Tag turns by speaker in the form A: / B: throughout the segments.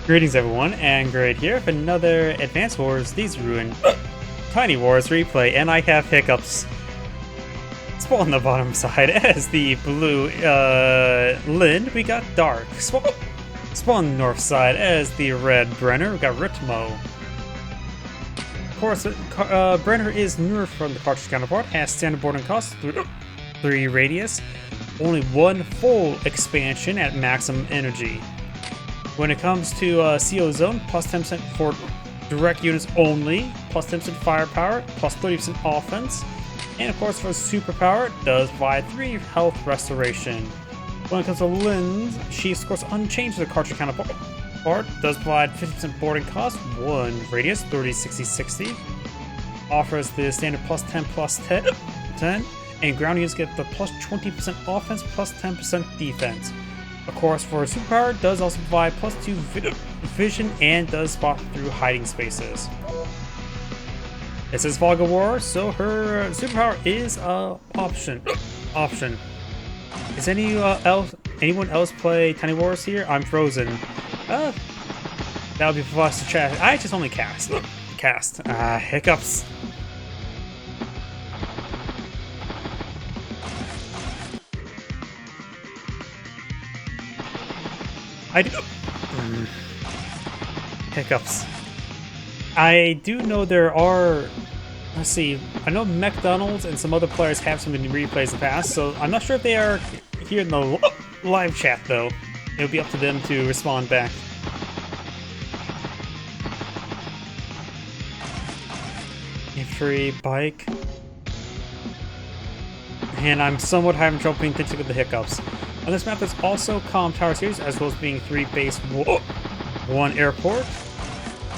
A: Greetings everyone, and Great here for another Advanced Wars These Ruined Tiny Wars replay, and I have hiccups. Spawn on the bottom side as the blue Lynn, we got Dark. Spawn north side as the red Brenner, we got Ritmo. Of course, Brenner is newer from the cartridge counterpart, has standard boarding cost, 3 radius, only 1 full expansion at maximum energy. When it comes to CO Zone, plus 10% for direct units only, plus 10% firepower, plus 30% offense, and of course for superpower, it does provide 3 health restoration. When it comes to Lynn's, she scores unchanged to the cartridge counterpart, does provide 50% boarding cost, 1 radius, 30, 60, 60, offers the standard plus 10, plus 10, and ground units get the plus 20% offense, plus 10% defense. Of course, for superpower, it does also provide plus 2 vision and does spot through hiding spaces. This is Fog of War, so her superpower is option. Is anyone else play Tiny Wars here? I'm frozen. That would be for us to chat. I just only cast. Hiccups. Hiccups. I do know there are, let's see, I know McDonald's and some other players have some in the replays in the past, so I'm not sure if they are here in the live chat though. It'll be up to them to respond back. Free bike. And I'm somewhat having trouble paying attention to the hiccups. On this map, there's also Calm Tower Series, as well as being 3 base, 1 airport.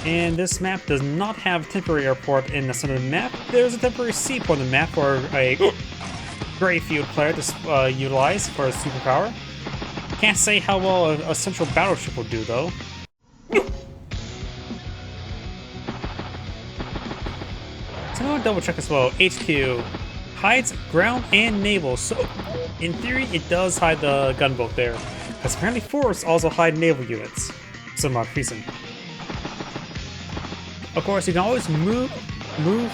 A: And this map does not have a temporary airport in the center of the map. There's a temporary seaport on the map for a gray field player to utilize for a superpower. Can't say how well a central battleship will do, though. So I'm gonna double check as well. HQ hides ground and naval, so in theory it does hide the gunboat there, because apparently forests also hide naval units. Some odd reason. Of course, you can always move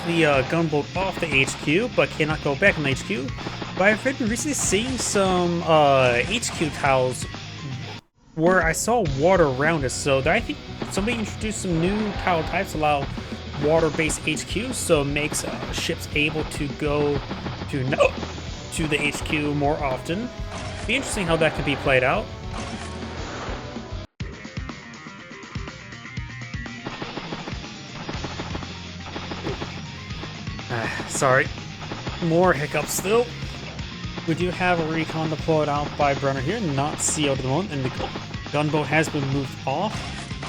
A: the gunboat off the HQ, but cannot go back on the HQ. But I've been recently seeing some HQ tiles where I saw water around it, so I think somebody introduced some new tile types to allow water-based HQ, so it makes ships able to go to the HQ more often. Be interesting how that could be played out. Sorry, more hiccups still. We do have a recon deployed out by Brenner here, not sealed at the moment, and the gunboat has been moved off,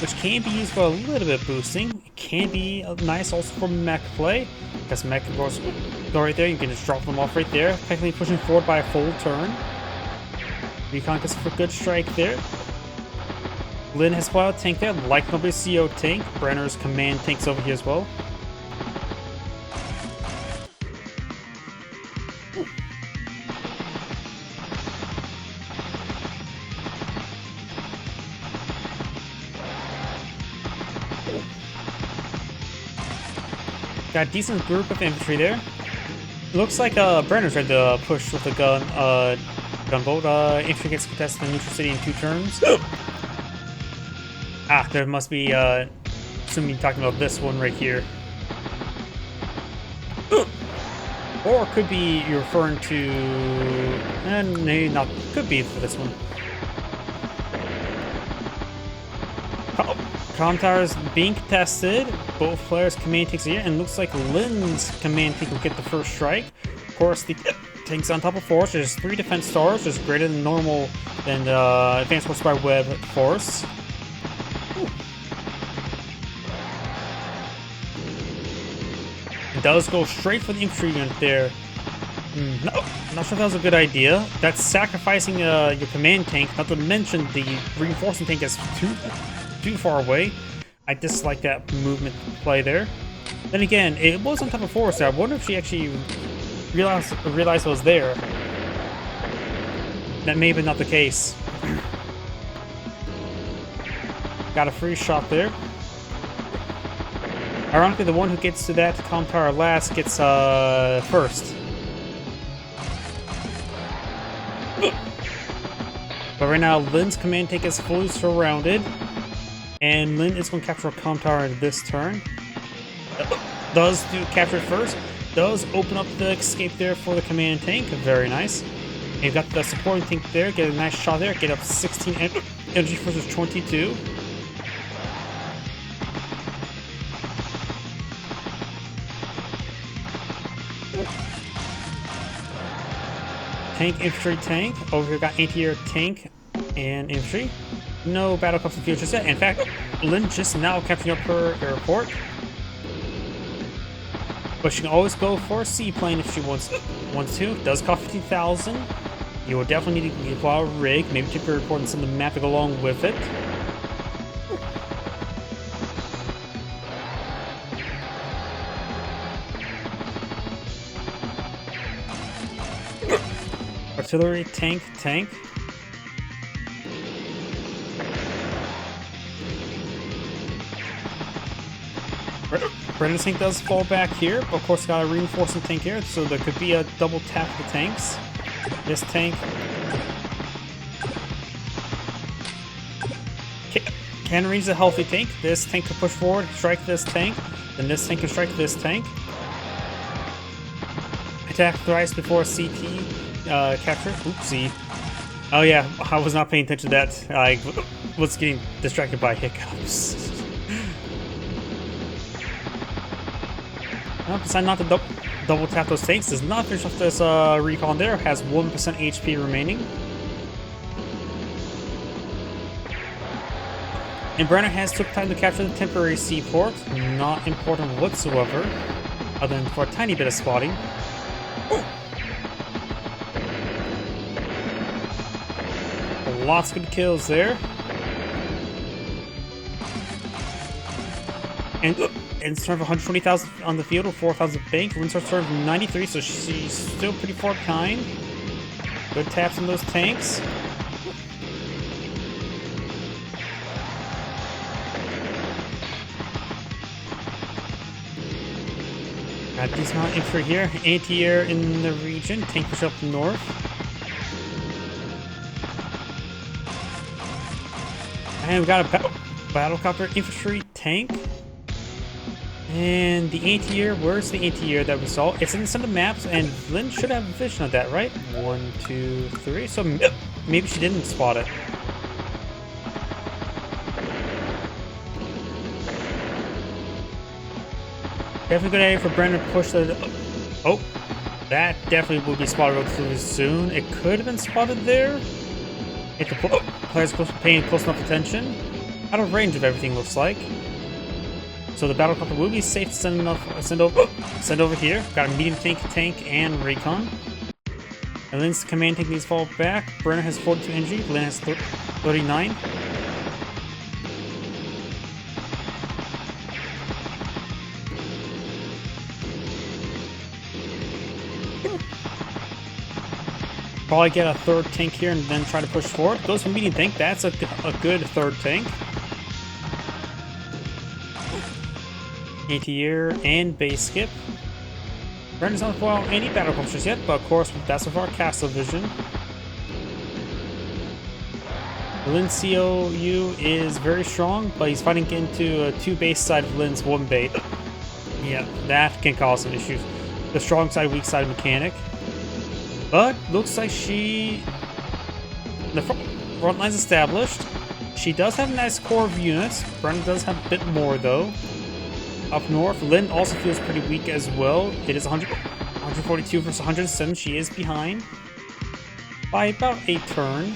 A: which can be used for a little bit boosting. It can be nice also for mech play, because mech goes go right there, you can just drop them off right there, technically pushing forward by a full turn. Recon gets a good strike there. Lynn has put out a tank there, like nobody's CO tank. Brenner's command tanks over here as well. Got a decent group of infantry there. Looks like Brenner's ready to push with the gunboat. Infantry gets contested in neutral city in 2 turns. There must be, assuming you're talking about this one right here. Or it could be you're referring to, and maybe not, could be for this one. Comm Tower's being contested. Both players' command tanks are here, and looks like Lynn's command tank will get the first strike. Of course, the tanks on top of force. There's 3 defense stars, just greater than normal than the Advanced Force by Web force. It does go straight for the infantry unit there. No, not sure if that was a good idea. That's sacrificing your command tank, not to mention the reinforcing tank is too far away. I dislike that movement play there. Then again, it was on top of forest. I wonder if she actually realized it was there. That may have been not the case. Got a free shot there. Ironically, the one who gets to that comm tower last gets first. But right now, Lin's command tank is fully surrounded, and Lin is going to capture a comm tower this turn. Does do capture it first. Does open up the escape there for the command tank. Very nice. And you've got the supporting tank there. Get a nice shot there. Get up 16 energy versus 22. Tank, infantry, tank. Over here, got anti-air tank and infantry. No battle cups in the field just yet. In fact, Lin just now capturing up her airport. But she can always go for a seaplane if she wants to. Does cost 50,000. You will definitely need to go out a rig, maybe take a report and send the map to go along with it. Artillery, tank. Brenner's tank does fall back here, but of course got a reinforcing tank here, so there could be a double tap of the tanks. This tank can reach the healthy tank. This tank can push forward, strike this tank, then this tank can strike this tank. Attack thrice before CT capture. Oopsie. Oh yeah, I was not paying attention to that. I was getting distracted by hiccups. Decide not to double tap those tanks. Does not finish off this recon there. Has 1% HP remaining. And Brenner has took time to capture the temporary seaport. Not important whatsoever, other than for a tiny bit of spotting. Lots of good kills there. And in terms of 120,000 on the field with 4,000 bank. Lin's sort of 93, so she's still pretty far behind. Good taps on those tanks. Got a decent amount of infantry here. Anti-air in the region. Tank push up north. And we got a battlecopter infantry tank. And the anti-air, where's the anti-air that we saw? It's in some of the maps, and Lin should have a vision of that, right? 1, 2, 3. So maybe she didn't spot it. Definitely good area for Brenner to push the... Oh, that definitely will be spotted relatively soon. It could have been spotted there if the players paying close enough attention. Out of range of everything, looks like. So the battlecopter will be safe to send over here. Got a medium tank, and recon. And Lin's command tank needs to fall back. Brenner has 42 energy. Lin has 39. Probably get a third tank here and then try to push forward. Goes for medium tank. That's a good third tank. Anti-air and base skip. Brenner's not foil any battlecopters yet, but of course that's with our castle vision. Lin's COU is very strong, but he's fighting into 2 base side of Lin's 1 base. Yeah, that can cause some issues. The strong side, weak side mechanic. But looks like the front line's established. She does have a nice core of units. Brenner does have a bit more though. Up north, Lin also feels pretty weak as well. It is 142 versus 107. She is behind by about a turn.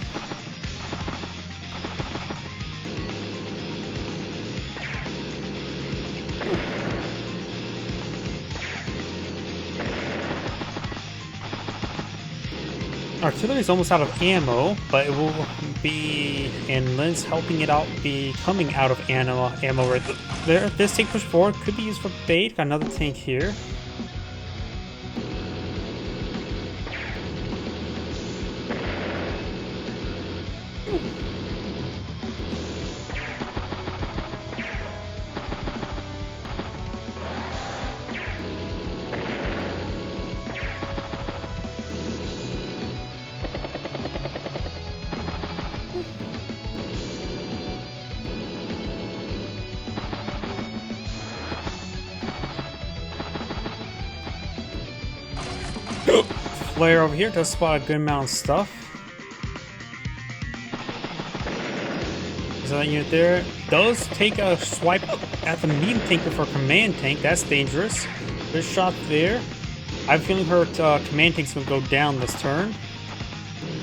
A: Artillery is almost out of ammo, but it will be, and Lin's helping it out, be coming out of ammo right there. This tank push forward could be used for bait. Got another tank here. flare over here does spot a good amount of stuff. So that unit there does take a swipe at the medium tank before command tank. That's dangerous. Good shot there. I have a feeling her command tank's gonna go down this turn.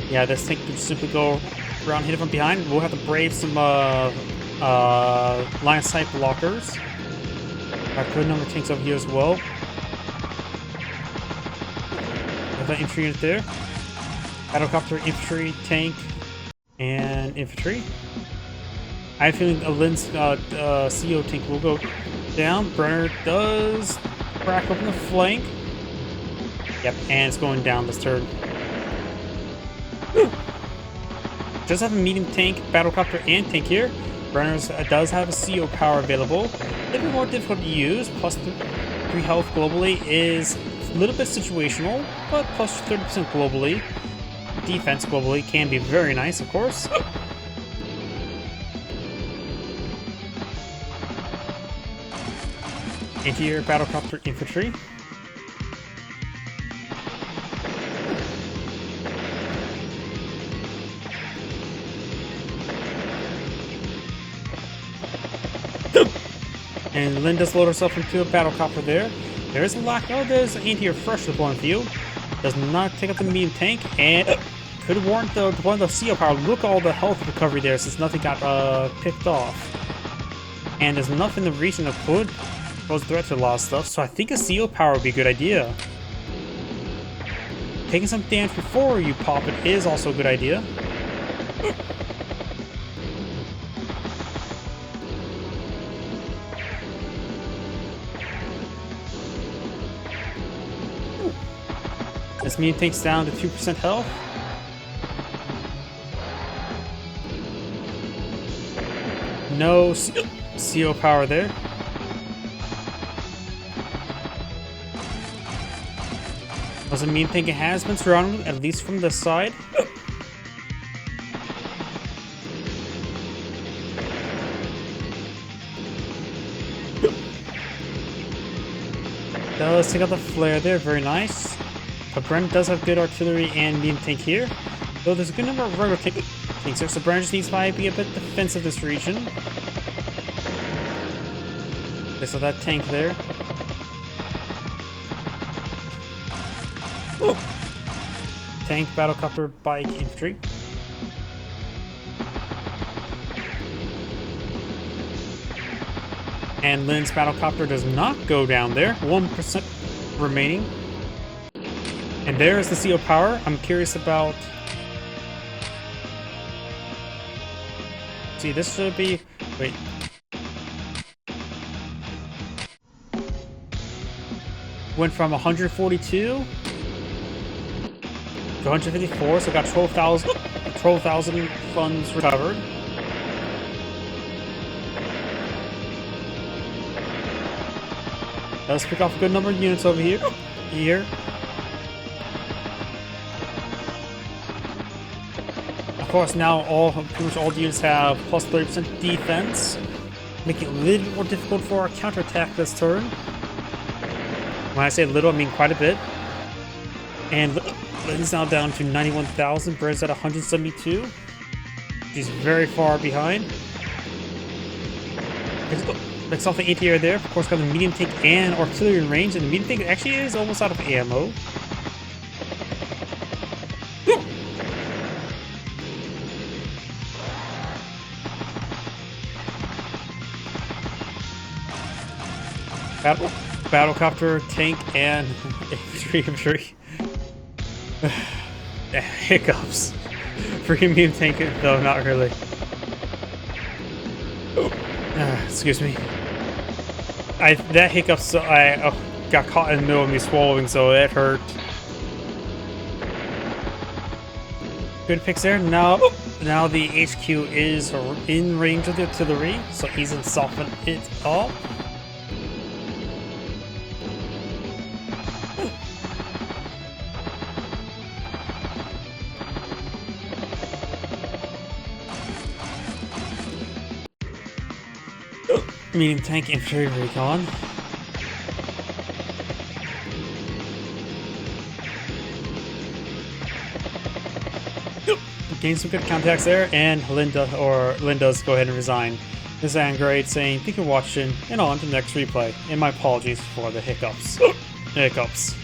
A: Yeah, this tank can simply go around, hit it from behind. We'll have to brave some line of sight blockers. Got a good number of tanks over here as well. Have that infantry unit there. Battlecopter, infantry, tank, and infantry. I have a feeling a Lin's CO tank will go down. Brenner does crack open the flank. Yep, and it's going down this turn. Does have a medium tank, battlecopter, and tank here. Brenner does have a CO power available. A little bit more difficult to use. Plus 3 health globally is a little bit situational, but plus 30% globally. Defense globally can be very nice, of course. Anti-air battlecopter infantry. And Lynn does load herself into a battlecopter there. There is a lock. Oh, there's an anti-air fresh with one field. Does not take up the medium tank and could warrant the one of the CO power. Look at all the health recovery there since nothing got picked off. And there's enough in the region that could pose a threat to a lot of stuff, so I think a CO power would be a good idea. Taking some damage before you pop it is also a good idea. This medium tank's down to 2% health. No CO power there. Doesn't mean tank has been surrounded, at least from this side. Does take out the flare there, very nice. But Brenner does have good artillery and medium tank here. Though there's a good number of regular tanks there, so Brenner just needs to be a bit defensive this region. Okay, so that tank there. Ooh. Tank, battlecopter, bike, infantry. And Lynn's battlecopter does not go down there. 1% remaining. And there is the CO power. I'm curious about... See, this should be... Wait. Went from 142 to 154, so got 12,000 funds recovered. Let's pick off a good number of units over here. Of course, now pretty much all the units have plus 30% defense, making it a little bit more difficult for our counterattack this turn. When I say little, I mean quite a bit. And Lynn's now down to 91,000. Brenner's at 172. She's very far behind. Picks off the ATR there. Of course, got the medium tank and artillery in range, and the medium tank actually is almost out of ammo. Battlecopter, tank, and infantry. Hiccups. Premium tank, though, not really. Excuse me. That hiccup, so I got caught in the middle of me swallowing, so it hurt. Good picks there. Now the HQ is in range of the artillery, so he's gonna soften it up. Medium tank infantry recon. getting some good contacts there, and Linda's go ahead and resign. This is Angrade saying, thank you for watching, and on to the next replay. And my apologies for the hiccups. Hiccups.